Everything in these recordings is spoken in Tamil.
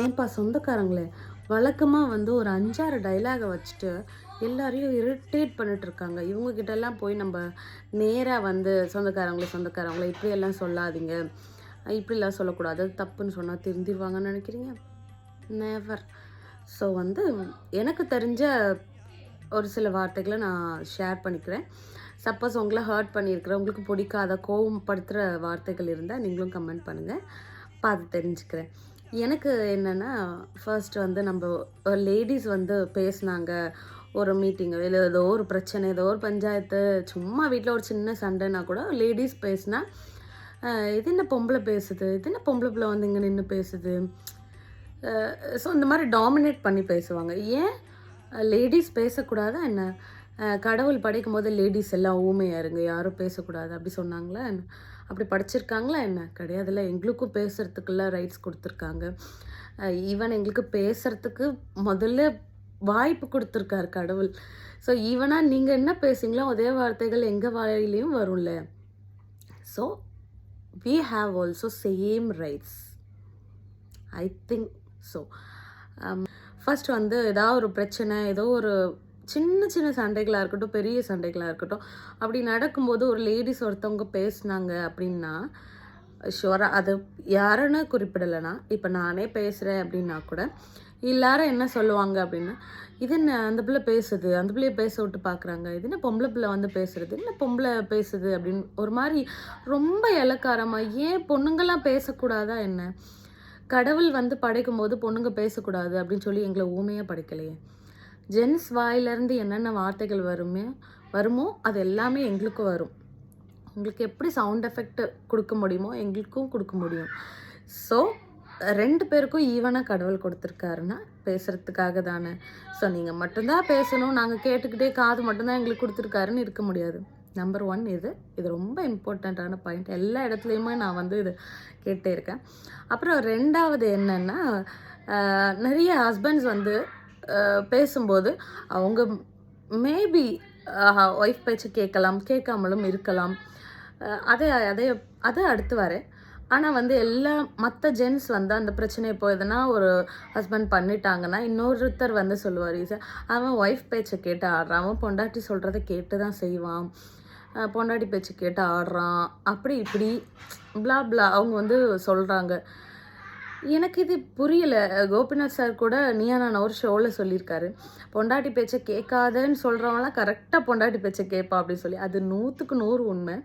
ஏன்பா சொந்தக்காரங்களே, வழக்கமாக வந்து ஒரு 5-6 டைலாகை வச்சுட்டு எல்லாரையும் இரிட்டேட் பண்ணிட்டு இருக்காங்க. இவங்ககிட்டலாம் போய் நம்ம நேராக வந்து சொந்தக்காரங்களே இப்படியெல்லாம் சொல்லாதீங்க, இப்படிலாம் சொல்லக்கூடாது, தப்புன்னு சொன்னால் திருந்திடுவாங்கன்னு நினைக்கிறீங்க? நெவர். ஸோ வந்து எனக்கு தெரிஞ்ச ஒரு சில வார்த்தைகளை நான் ஷேர் பண்ணிக்கிறேன். சப்போஸ் உங்களை ஹர்ட் பண்ணியிருக்கிறேன், உங்களுக்கு பிடிக்காத கோவப்படுத்துகிற வார்த்தைகள் இருந்தால் நீங்களும் கமெண்ட் பண்ணுங்கள், பார்த்து தெரிஞ்சுக்கிறேன். எனக்கு என்னென்னா, ஃபர்ஸ்ட் வந்து நம்ம லேடிஸ் வந்து பேசுனாங்க ஒரு மீட்டிங்கு, இல்லை ஏதோ ஒரு பிரச்சனை, ஏதோ ஒரு பஞ்சாயத்து, சும்மா வீட்டில் ஒரு சின்ன சண்டைனா கூட லேடிஸ் பேசுனா, இது என்ன பொம்பளை பேசுது, இது என்ன பொம்பளை பிள்ளை வந்து இங்கே நின்று பேசுது, ஸோ இந்த மாதிரி டாமினேட் பண்ணி பேசுவாங்க. ஏன் லேடிஸ் பேசக்கூடாதா என்ன? கடவுள் படைக்கும் போது லேடிஸ் எல்லாம் ஊமையாக இருங்க, யாரும் பேசக்கூடாது அப்படி சொன்னாங்களா என்ன? அப்படி படிச்சிருக்காங்களா என்ன? கிடையாதுல்ல. எங்களுக்கும் பேசுகிறதுக்குள்ள ரைட்ஸ் கொடுத்துருக்காங்க. ஈவன் எங்களுக்கு பேசுகிறதுக்கு முதல்ல வாய்ப்பு கொடுத்துருக்காரு கடவுள். ஸோ ஈவனாக நீங்கள் என்ன பேசுங்களோ அதே வார்த்தைகள் எங்கள் வாயிலையும் வரும்ல. So we have also same rights, I think so. First வந்து ஏதாவது ஒரு பிரச்சனை, ஏதோ ஒரு சின்ன சின்ன சண்டைகளாக இருக்கட்டும், பெரிய சண்டைகளாக இருக்கட்டும், அப்படி நடக்கும்போது ஒரு லேடிஸ் ஒருத்தவங்க பேசுனாங்க அப்படின்னா, ஷுவராக அது யாருன்னு குறிப்பிடலைன்னா, இப்போ நானே பேசுகிறேன் அப்படின்னா கூட எல்லாரும் என்ன சொல்லுவாங்க அப்படின்னா, இது என்ன அந்த பிள்ளை பேசுது, அந்த பிள்ளைய பேச விட்டு பார்க்குறாங்க, இது என்ன பொம்பளை பிள்ளை வந்து பேசுறது, என்ன பொம்பளை பேசுது அப்படின்னு ஒரு மாதிரி ரொம்ப இலக்காரமாக. ஏன் பொண்ணுங்கள்லாம் பேசக்கூடாதா என்ன? கடவுள் வந்து படைக்கும் போது பொண்ணுங்க பேசக்கூடாது அப்படின்னு சொல்லி எங்களை ஊமையாக படைக்கலையே. ஜென்ஸ் வாயிலேருந்து என்னென்ன வார்த்தைகள் வருமோ அது எல்லாமே எங்களுக்கும் வரும். உங்களுக்கு எப்படி சவுண்ட் எஃபெக்ட் கொடுக்க முடியுமோ எங்களுக்கும் கொடுக்க முடியும். ஸோ 2 பேருக்கும் ஈவனாக கடவுள் கொடுத்துருக்காருன்னா பேசுகிறதுக்காக தானே. ஸோ நீங்கள் மட்டும்தான் பேசணும், நாங்கள் கேட்டுக்கிட்டே காது மட்டும்தான் எங்களுக்கு கொடுத்துருக்காருன்னு இருக்க முடியாது. நம்பர் 1 இது ரொம்ப இம்பார்ட்டண்ட்டான பாயிண்ட். எல்லா இடத்துலையுமே நான் வந்து இது கேட்டே இருக்கேன். அப்புறம் 2வது என்னென்னா, நிறைய ஹஸ்பண்ட்ஸ் வந்து பேசும்போது அவங்க மேபி ஒய்ஃப் பேச்சு கேட்கலாம், கேட்காமலும் இருக்கலாம். அதை அடுத்து வரேன். ஆனால் வந்து எல்லா மற்ற ஜென்ஸ் வந்து அந்த பிரச்சனையை இப்போ எதனா ஒரு ஹஸ்பண்ட் பண்ணிட்டாங்கன்னா இன்னொருத்தர் வந்து சொல்லுவார், அவன் ஒய்ஃப் பேச்சை கேட்டு ஆடுறான், அவன் பொண்டாட்டி சொல்கிறத கேட்டு தான் செய்வான், பொண்டாட்டி பேச்சு கேட்டு ஆடுறான், அப்படி இப்படி பிளா பிளா அவங்க வந்து சொல்கிறாங்க. எனக்கு இது புரியலை. கோபிநாத் சார் கூட நீயா நான் ஒரு ஷோவில் சொல்லியிருக்காரு, பொண்டாட்டி பேச்சை கேட்காதன்னு சொல்கிறவங்களாம் கரெக்டாக பொண்டாட்டி பேச்சை கேட்பா அப்படின்னு சொல்லி. அது 100க்கு 100 உண்மை.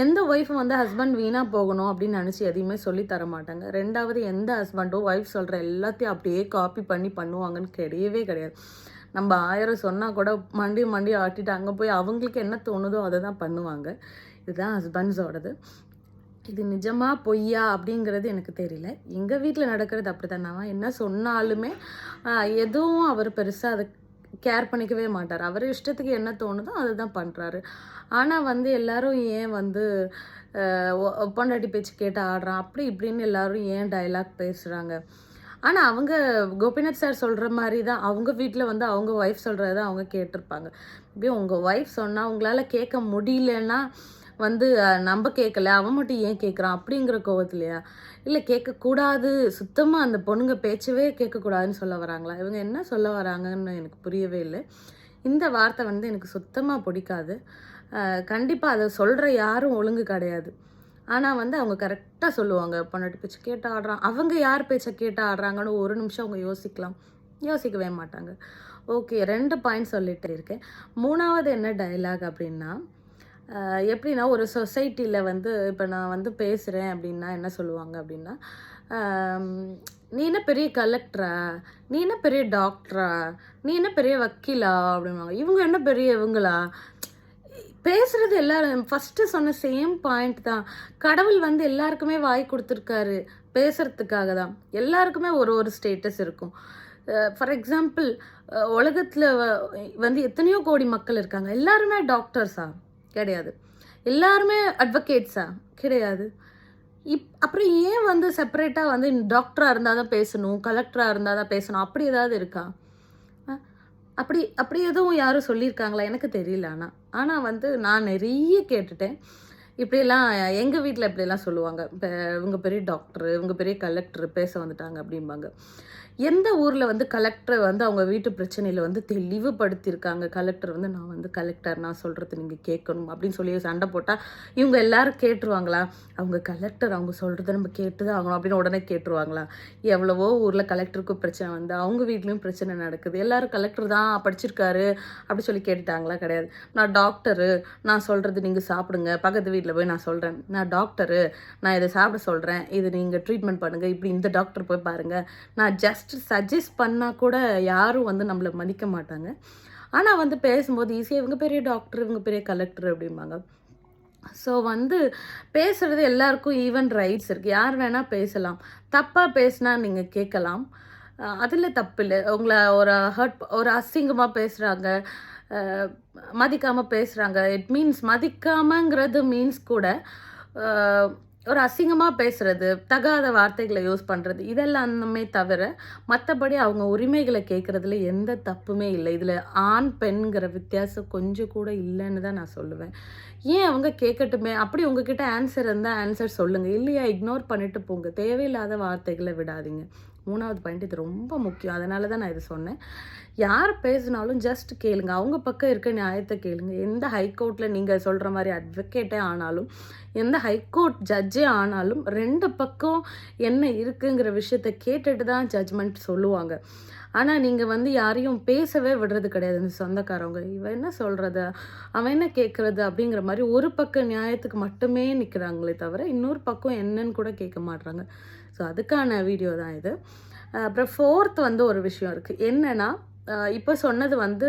எந்த ஒய்ஃபும் வந்து ஹஸ்பண்ட் வீணாக போகணும் அப்படின்னு நினச்சி எதையுமே சொல்லி தர மாட்டாங்க. 2வது எந்த ஹஸ்பண்டும் ஒய்ஃப் சொல்கிற எல்லாத்தையும் அப்படியே காப்பி பண்ணி பண்ணுவாங்கன்னு கிடையவே கிடையாது. நம்ம 1000 சொன்னால் கூட மண்டி ஆட்டிட்டு அங்கே போய் அவங்களுக்கு என்ன தோணுதோ அதை தான் பண்ணுவாங்க. இதுதான் ஹஸ்பண்ட்ஸோடது. இது நிஜமாக பொய்யா அப்படிங்கிறது எனக்கு தெரியல. எங்கள் வீட்டில் நடக்கிறது அப்படி தான். நான் என்ன சொன்னாலுமே எதுவும் அவர் பெருசாக அதை கேர் பண்ணிக்கவே மாட்டார். அவர் இஷ்டத்துக்கு என்ன தோணுதோ அதை தான் பண்ணுறாரு. ஆனால் வந்து எல்லோரும் ஏன் வந்து பொண்டாட்டி பேச்சு கேட்டு ஆடுறான் அப்படி இப்படின்னு எல்லோரும் ஏன் டைலாக் பேசுகிறாங்க? ஆனால் அவங்க கோபிநாத் சார் சொல்கிற மாதிரி தான் அவங்க வீட்டில் வந்து அவங்க ஒய்ஃப் சொல்கிறத அவங்க கேட்டிருப்பாங்க. இப்படி உங்கள் ஒய்ஃப் சொன்னால் உங்களால் கேட்க முடியலன்னா வந்து நம்ம கேட்கல, அவன் மட்டும் ஏன் கேட்குறான் அப்படிங்கிற கோவத்துலையா? இல்லை கேட்கக்கூடாது, சுத்தமாக அந்த பொண்ணுங்க பேச்சவே கேட்கக்கூடாதுன்னு சொல்ல வராங்களா? இவங்க என்ன சொல்ல வராங்கன்னு எனக்கு புரியவே இல்லை. இந்த வார்த்தை வந்து எனக்கு சுத்தமாக பிடிக்காது. கண்டிப்பாக அதை சொல்கிற யாரும் ஒழுங்கு கிடையாது. ஆனால் வந்து அவங்க கரெக்டாக சொல்லுவாங்க, பொண்டாட்டி பேச்சு கேட்டு ஆடுறான். அவங்க யார் பேச்சை கேட்டு ஆடுறாங்கன்னு ஒரு நிமிஷம் அவங்க யோசிக்கவே மாட்டாங்க. ஓகே, 2 பாயிண்ட் சொல்லிட்டு இருக்கேன். 3வது என்ன டைலாக் அப்படின்னா, எப்படின்னா ஒரு சொசைட்டியில் வந்து இப்போ நான் வந்து பேசுகிறேன் அப்படின்னா என்ன சொல்லுவாங்க அப்படின்னா, நீ என்ன பெரிய கலெக்டரா, நீ என்ன பெரிய டாக்டரா, நீ என்ன பெரிய வக்கீலா அப்படின்வாங்க. இவங்க என்ன பெரிய இவங்களா? பேசுகிறது எல்லாரும் ஃபஸ்ட்டு சொன்ன சேம் பாயிண்ட் தான். கடவுள் வந்து எல்லாருக்குமே வாய் கொடுத்துருக்காரு பேசுகிறதுக்காக தான். எல்லாருக்குமே ஒரு ஸ்டேட்டஸ் இருக்கும். ஃபார் எக்ஸாம்பிள், உலகத்தில் வந்து எத்தனையோ கோடி மக்கள் இருக்காங்க. எல்லாருமே டாக்டர்ஸா? கிடையாது. எல்லாருமே அட்வொகேட்ஸா? கிடையாது. அப்புறம் ஏன் வந்து செப்பரேட்டாக வந்து டாக்டராக இருந்தால் தான் பேசணும், கலெக்டராக இருந்தால் தான் பேசணும், அப்படி ஏதாவது இருக்கா? அப்படி எதுவும் யாரும் சொல்லியிருக்காங்களா? எனக்கு தெரியல. ஆனால் வந்து நான் நிறைய கேட்டுட்டேன். இப்படியெல்லாம் எங்கள் வீட்டில் இப்படியெல்லாம் சொல்லுவாங்க. இப்போ இவங்க பெரிய டாக்டரு, இவங்க பெரிய கலெக்டர் பேச வந்துட்டாங்க அப்படிம்பாங்க. எந்த ஊரில் வந்து கலெக்டர் வந்து அவங்க வீட்டு பிரச்சனையில் வந்து தெளிவுபடுத்தியிருக்காங்க. கலெக்டர் வந்து நான் வந்து கலெக்டர், நான் சொல்கிறது நீங்கள் கேட்கணும் அப்படின்னு சொல்லி சண்டை போட்டால் இவங்க எல்லாரும் கேட்டுருவாங்களா? அவங்க கலெக்டர், அவங்க சொல்கிறத நம்ம கேட்டு தான் ஆகணும் அப்படின்னு உடனே கேட்டுருவாங்களா? எவ்வளவோ ஊரில் கலெக்டருக்கும் பிரச்சனை வந்து அவங்க வீட்லேயும் பிரச்சனை நடக்குது. எல்லாரும் கலெக்டர் தான் படிச்சிருக்காரு அப்படி சொல்லி கேட்டுட்டாங்களா? கிடையாது. நான் டாக்டரு, நான் சொல்கிறது நீங்கள் சாப்பிடுங்க, பக்கத்து வீட்டில் போய் நான் சொல்கிறேன். நான் டாக்டரு, நான் இதை சாப்பிட சொல்கிறேன், இது நீங்கள் ட்ரீட்மெண்ட் பண்ணுங்கள், இப்படி இந்த டாக்டர் போய் பாருங்கள், நான் ஜஸ்ட் சஜஸ்ட் பண்ணால் கூட யாரும் வந்து நம்மளை மதிக்க மாட்டாங்க. ஆனால் வந்து பேசும்போது ஈஸியாக இவங்க பெரிய டாக்டர், இவங்க பெரிய கலெக்டர் அப்படிம்பாங்க. ஸோ வந்து பேசுகிறது எல்லாருக்கும் ஈவன் ரைட்ஸ் இருக்குது. யார் வேணால் பேசலாம். தப்பாக பேசினா நீங்கள் கேட்கலாம், அதில் தப்பு இல்லை. உங்களை ஒரு அசிங்கமாக பேசுகிறாங்க, மதிக்காமல் பேசுகிறாங்க. இட் மீன்ஸ் மதிக்காமங்கிறது மீன்ஸ் கூட ஒரு அசிங்கமாக பேசுகிறது, தகாத வார்த்தைகளை யூஸ் பண்ணுறது, இதெல்லாமே தவிர மற்றபடி அவங்க உரிமைகளை கேட்குறதுல எந்த தப்புமே இல்லை. இதில் ஆண் பெண்கிற வித்தியாசம் கொஞ்சம் கூட இல்லைன்னு தான் நான் சொல்லுவேன். ஏன் அவங்க கேட்கட்டுமே. அப்படி உங்ககிட்ட ஆன்சர் இருந்தால் ஆன்சர் சொல்லுங்கள், இல்லையா இக்னோர் பண்ணிட்டு போங்க. தேவையில்லாத வார்த்தைகளை விடாதீங்க. 3வது பாயிண்ட், இது ரொம்ப முக்கியம். அதனால தான் நான் இதை சொன்னேன். யார் பேசினாலும் ஜஸ்ட் கேளுங்க, அவங்க பக்கம் இருக்க நியாயத்தை கேளுங்க. எந்த ஹைகோர்ட்டில் நீங்கள் சொல்கிற மாதிரி அட்வொகேட்டே ஆனாலும், எந்த ஹைகோர்ட் ஜட்ஜே ஆனாலும் 2 பக்கம் என்ன இருக்குங்கிற விஷயத்தை கேட்டுட்டு தான் ஜட்ஜ்மெண்ட் சொல்லுவாங்க. ஆனால் நீங்கள் வந்து யாரையும் பேசவே விடுறது கிடையாது. இந்த சொந்தக்காரவங்க, இவன் என்ன சொல்கிறது, அவன் என்ன கேட்குறது அப்படிங்கிற மாதிரி ஒரு பக்க நியாயத்துக்கு மட்டுமே நிற்கிறாங்களே தவிர இன்னொரு பக்கம் என்னன்னு கூட கேட்க மாட்றாங்க. ஸோ அதுக்கான வீடியோ தான் இது. அப்புறம் 4th வந்து ஒரு விஷயம் இருக்குது. என்னென்னா, இப்போ சொன்னது வந்து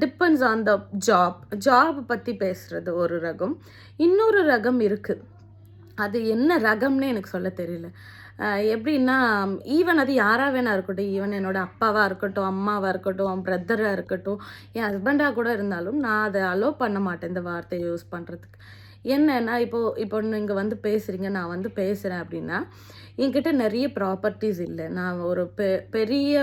டிபெண்ட்ஸ் ஆன் த ஜாப் பற்றி பேசுகிறது ஒரு ரகம். இன்னொரு ரகம் இருக்குது. அது என்ன ரகம்னே எனக்கு சொல்ல தெரியல. எப்படின்னா, ஈவன் அது யாராக வேணா இருக்கட்டும், ஈவன் என்னோடய அப்பாவாக இருக்கட்டும், அம்மாவாக இருக்கட்டும், என் பிரதராக இருக்கட்டும், என் ஹஸ்பண்டாக கூட இருந்தாலும் நான் அதை அலோவ் பண்ண மாட்டேன் இந்த வார்த்தையை யூஸ் பண்ணுறதுக்கு. என்னன்னா, இப்போ நீங்கள் வந்து பேசுகிறீங்க, நான் வந்து பேசுகிறேன் அப்படின்னா, என்கிட்ட நிறைய ப்ராப்பர்ட்டிஸ் இல்லை, நான் ஒரு பெரிய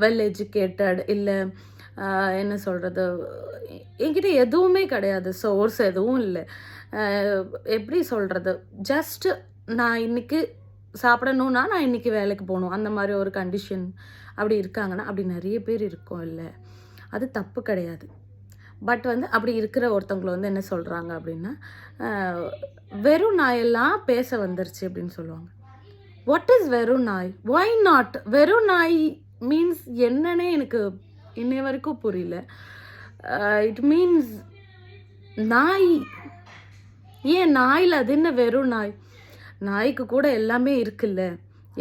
வெல் எஜுகேட்டட் இல்லை, என்ன சொல்கிறது, என்கிட்ட எதுவுமே கிடையாது, சோர்ஸ் எதுவும் இல்லை. எப்படி சொல்கிறது, ஜஸ்ட்டு நான் இன்றைக்கி சாப்பிடணுன்னா நான் இன்றைக்கி வேலைக்கு போகணும், அந்த மாதிரி ஒரு கண்டிஷன் அப்படி இருக்காங்கன்னா, அப்படி நிறைய பேர் இருக்கோம் இல்லை, அது தப்பு கிடையாது. பட் வந்து அப்படி இருக்கிற ஒருத்தவங்களை வந்து என்ன சொல்கிறாங்க அப்படின்னா, வெறும் நாயெல்லாம் பேச வந்துருச்சு அப்படின்னு சொல்லுவாங்க. வாட் இஸ் வெறும் நாய்? Why not? வெறும் நாய் மீன்ஸ் என்னன்னே எனக்கு இன்னை வரைக்கும் புரியல. இட் மீன்ஸ் நாய். ஏன் நாயில் அது என்ன வெறும் நாய்? நாய்க்கு கூட எல்லாமே இருக்குல்ல,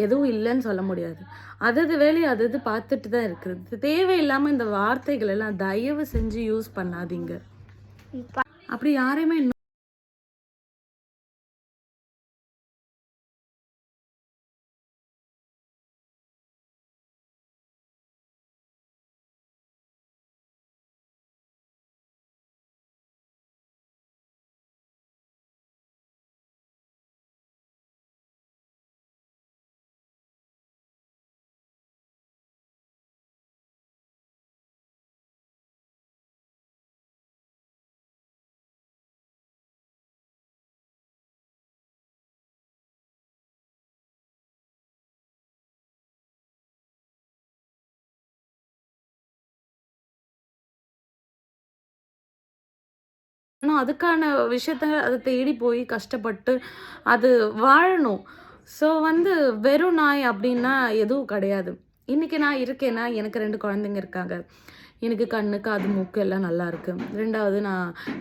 எதுவும் இல்லைன்னு சொல்ல முடியாது. அது வேலையை அது பார்த்துட்டு தான் இருக்குது. தேவையில்லாமல் இந்த வார்த்தைகள் எல்லாம் தயவு செஞ்சு யூஸ் பண்ணாதீங்க. அப்படி யாரையுமே ஆனால் அதுக்கான விஷயத்த அதை தேடி போய் கஷ்டப்பட்டு அது வாழணும். ஸோ வந்து வெறும் நாய் அப்படின்னா எதுவும் கிடையாது. இன்றைக்கி நான் இருக்கேன்னா, எனக்கு 2 குழந்தைங்க இருக்காங்க. எனக்கு கண்ணு, காது, மூக்கு எல்லாம் நல்லா இருக்குது. 2வது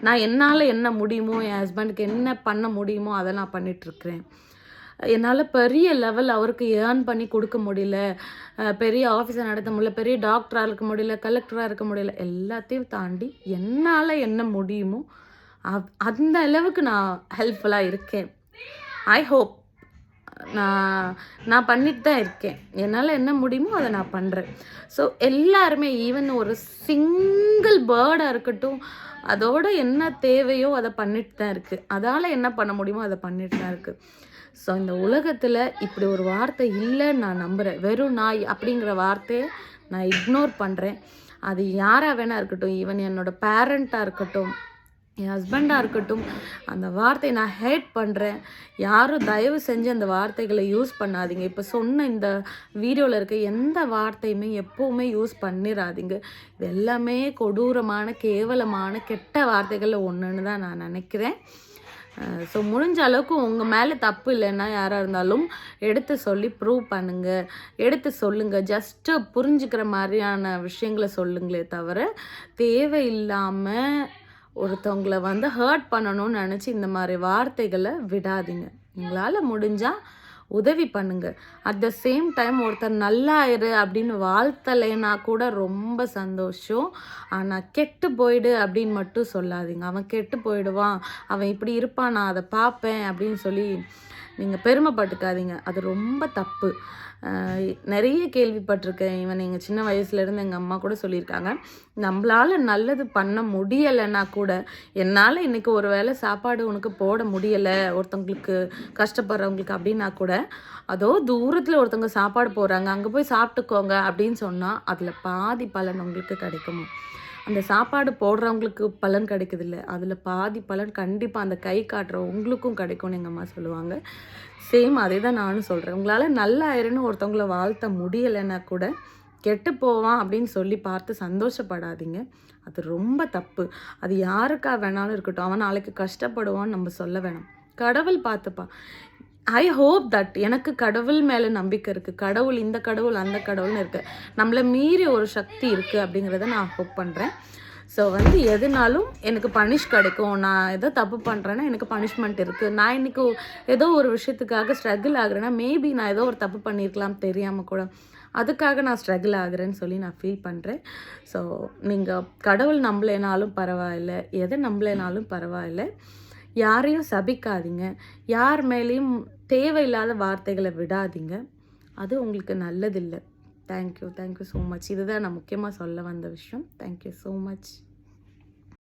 நான் என்னால் என்ன முடியுமோ, என் ஹஸ்பண்டுக்கு என்ன பண்ண முடியுமோ அதை நான் பண்ணிகிட்ருக்கிறேன். என்னால் பெரிய லெவல் அவருக்கு ஏர்ன் பண்ணி கொடுக்க முடியல, பெரிய ஆஃபீஸை நடத்த முடியல, பெரிய டாக்டராக இருக்க முடியல, கலெக்டராக இருக்க முடியல. எல்லாத்தையும் தாண்டி என்னால் என்ன முடியுமோ அந்த அளவுக்கு நான் ஹெல்ப்ஃபுல்லாக இருக்கேன். ஐ ஹோப் நான் பண்ணிட்டு தான் இருக்கேன். என்னால் என்ன முடியுமோ அதை நான் பண்ணுறேன். ஸோ எல்லாருமே, ஈவன் ஒரு சிங்கிள் பேர்டாக இருக்கட்டும், அதோட என்ன தேவையோ அதை பண்ணிட்டு தான் இருக்குது. அதால் என்ன பண்ண முடியுமோ அதை பண்ணிட்டு தான் இருக்குது. ஸோ இந்த உலகத்தில் இப்படி ஒரு வார்த்தை இல்லைன்னு நான் நம்புகிறேன். வெறும் நாய் அப்படிங்கிற வார்த்தையை நான் இக்னோர் பண்ணுறேன். அது யாராக வேணா இருக்கட்டும், ஈவன் என்னோடய பேரண்ட்டாக இருக்கட்டும், என் ஹஸ்பண்டாக இருக்கட்டும், அந்த வார்த்தையை நான் ஹேட் பண்ணுறேன். யாரும் தயவு செஞ்சு அந்த வார்த்தைகளை யூஸ் பண்ணாதீங்க. இப்போ சொன்ன இந்த வீடியோவில் இருக்க எந்த வார்த்தையுமே எப்போவுமே யூஸ் பண்ணிடாதீங்க. இது எல்லாமே கொடூரமான, கேவலமான, கெட்ட வார்த்தைகளில் ஒன்றுன்னு தான் நான் நினைக்கிறேன். ஸோ முடிஞ்ச அளவுக்கு உங்கள் மேலே தப்பு இல்லைன்னா யாராக இருந்தாலும் எடுத்து சொல்லி ப்ரூவ் பண்ணுங்கள், எடுத்து சொல்லுங்கள். ஜஸ்ட்டு புரிஞ்சுக்கிற மாதிரியான விஷயங்களை சொல்லுங்களே தவிர தேவையில்லாமல் ஒருத்தவங்களை வந்து ஹர்ட் பண்ணணும்னு நினச்சி இந்த மாதிரி வார்த்தைகளை விடாதீங்க. உங்களால் முடிஞ்சால் உதவி பண்ணுங்க. அட் த சேம் டைம் ஒருத்தர் நல்லாயிரு அப்படின்னு வாழ்த்தலைன்னா கூட ரொம்ப சந்தோஷம். ஆனால் கெட்டு போயிடு அப்படின்னு மட்டும் சொல்லாதீங்க. அவன் கெட்டு போயிடுவான், அவன் இப்படி இருப்பான், நான் அதை பார்ப்பேன் அப்படின்னு சொல்லி நீங்கள் பெருமைப்பட்டுக்காதீங்க. அது ரொம்ப தப்பு. நிறைய கேள்விப்பட்டிருக்கேன். இவன் எங்கள் சின்ன வயசுலேருந்து எங்கள் அம்மா கூட சொல்லியிருக்காங்க, நம்மளால் நல்லது பண்ண முடியலைன்னா கூட, என்னால் இன்றைக்கி ஒரு வேளை சாப்பாடு உனக்கு போட முடியலை ஒருத்தவங்களுக்கு கஷ்டப்படுறவங்களுக்கு அப்படின்னா கூட, அதோ தூரத்தில் ஒருத்தவங்க சாப்பாடு போடுறாங்க, அங்கே போய் சாப்பிட்டுக்கோங்க அப்படின்னு சொன்னால் அதில் பாதி பலன் உங்களுக்கு கிடைக்குமா? அந்த சாப்பாடு போடுறவங்களுக்கு பலன் கிடைக்குதில்ல, அதில் பாதி பலன் கண்டிப்பாக அந்த கை காட்டுற உங்களுக்கும் கிடைக்கும்னு எங்கள் அம்மா சொல்லுவாங்க. சேம் அதே தான் நானும் சொல்கிறேன். உங்களால் நல்லாயிருன்னு ஒருத்தவங்கள வாழ்த்த முடியலைன்னா கூட, கெட்டு போவான் அப்படின்னு சொல்லி பார்த்து சந்தோஷப்படாதீங்க. அது ரொம்ப தப்பு. அது யாருக்கா வேணாலும் இருக்கட்டும், அவன் நாளைக்கு கஷ்டப்படுவான்னு நம்ம சொல்ல வேணாம். கடவுள் பார்த்துப்பான். ஐ ஹோப் தட் எனக்கு கடவுள் மேலே நம்பிக்கை இருக்குது. கடவுள் இந்த கடவுள் அந்த கடவுள்னு இருக்குது. நம்மளை மீறி ஒரு சக்தி இருக்குது அப்படிங்கிறத நான் ஹோப் பண்ணுறேன். ஸோ வந்து எதுனாலும் எனக்கு பனிஷ் கிடைக்கும். நான் ஏதோ தப்பு பண்ணுறேன்னா எனக்கு பனிஷ்மெண்ட் இருக்குது. நான் இன்றைக்கி ஏதோ ஒரு விஷயத்துக்காக ஸ்ட்ரகிள் ஆகுறேன்னா மேபி நான் ஏதோ ஒரு தப்பு பண்ணியிருக்கலாம் தெரியாமல் கூட, அதுக்காக நான் ஸ்ட்ரகிள் ஆகுறேன்னு சொல்லி நான் ஃபீல் பண்ணுறேன். ஸோ நீங்கள் கடவுள் நம்பலைனாலும் பரவாயில்ல, எதை நம்பலைனாலும் பரவாயில்ல, யாரையும் சபிக்காதீங்க, யார் மேலேயும் தேவையில்லாத வார்த்தைகளை விடாதீங்க. அது உங்களுக்கு நல்லதில்லை. Thank you so much. இதுதான் நான் முக்கியமாக சொல்ல வந்த விஷயம். Thank you so much.